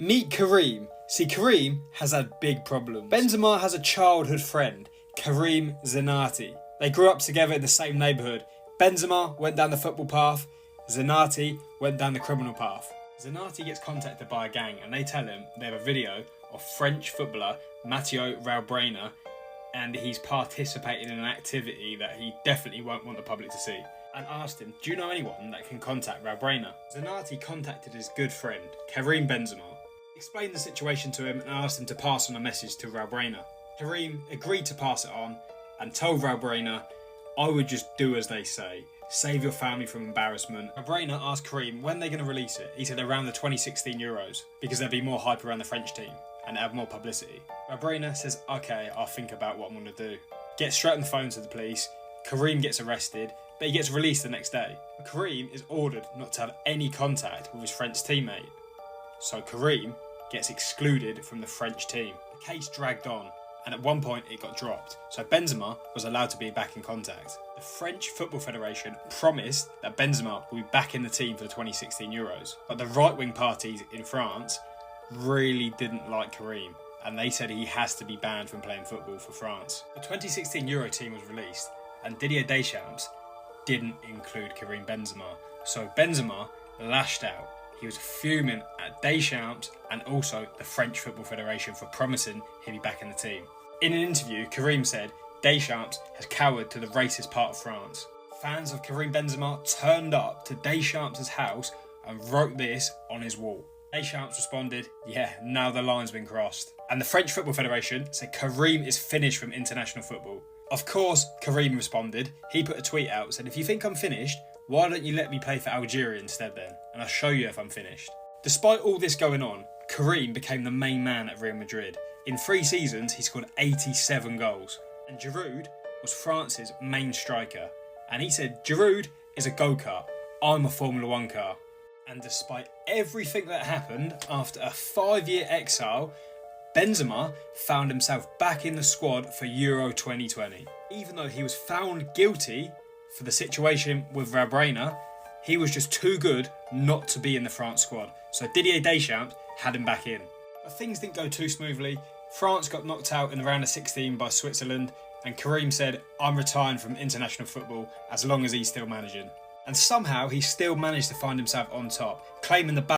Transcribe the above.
Meet Karim. See, Karim has had big problems. Benzema has a childhood friend, Karim Zenati. They grew up together in the same neighbourhood. Benzema went down the football path, Zenati went down the criminal path. Zenati gets contacted by a gang and they tell him they have a video of French footballer Matteo Valbuena and he's participating in an activity that he definitely won't want the public to see. And asked him, do you know anyone that can contact Valbuena? Zenati contacted his good friend, Karim Benzema, explained the situation to him and asked him to pass on a message to Valbuena. Karim agreed to pass it on and told Valbuena, I would just do as they say, save your family from embarrassment. Valbuena asked Karim when they're going to release it. He said around the 2016 Euros, because there'd be more hype around the French team and have more publicity. Valbuena says, okay, I'll think about what I'm going to do. Gets straight on the phone to the police. Karim gets arrested, but he gets released the next day. Karim is ordered not to have any contact with his French teammate. So Karim gets excluded from the French team. The case dragged on, and at one point it got dropped, so Benzema was allowed to be back in contact. The French Football Federation promised that Benzema will be back in the team for the 2016 Euros, but the right-wing parties in France really didn't like Karim, and they said he has to be banned from playing football for France. The 2016 Euro team was released, and Didier Deschamps didn't include Karim Benzema, so Benzema lashed out. He was fuming at Deschamps and also the French Football Federation for promising he'd be back in the team. In an interview, Karim said Deschamps has cowered to the racist part of France. Fans of Karim Benzema turned up to Deschamps' house and wrote this on his wall. Deschamps responded, yeah, now the line's been crossed. And the French Football Federation said Karim is finished from international football. Of course, Karim responded. He put a tweet out, said, if you think I'm finished, why don't you let me play for Algeria instead then? And I'll show you if I'm finished. Despite all this going on, Karim became the main man at Real Madrid. In 3 seasons, he scored 87 goals. And Giroud was France's main striker. And he said, Giroud is a go-kart. I'm a Formula 1 car. And despite everything that happened, after a 5-year exile, Benzema found himself back in the squad for Euro 2020. Even though he was found guilty for the situation with Valbuena, he was just too good not to be in the France squad. So Didier Deschamps had him back in. But things didn't go too smoothly. France got knocked out in the round of 16 by Switzerland, and Karim said, I'm retiring from international football as long as he's still managing. And somehow he still managed to find himself on top, claiming the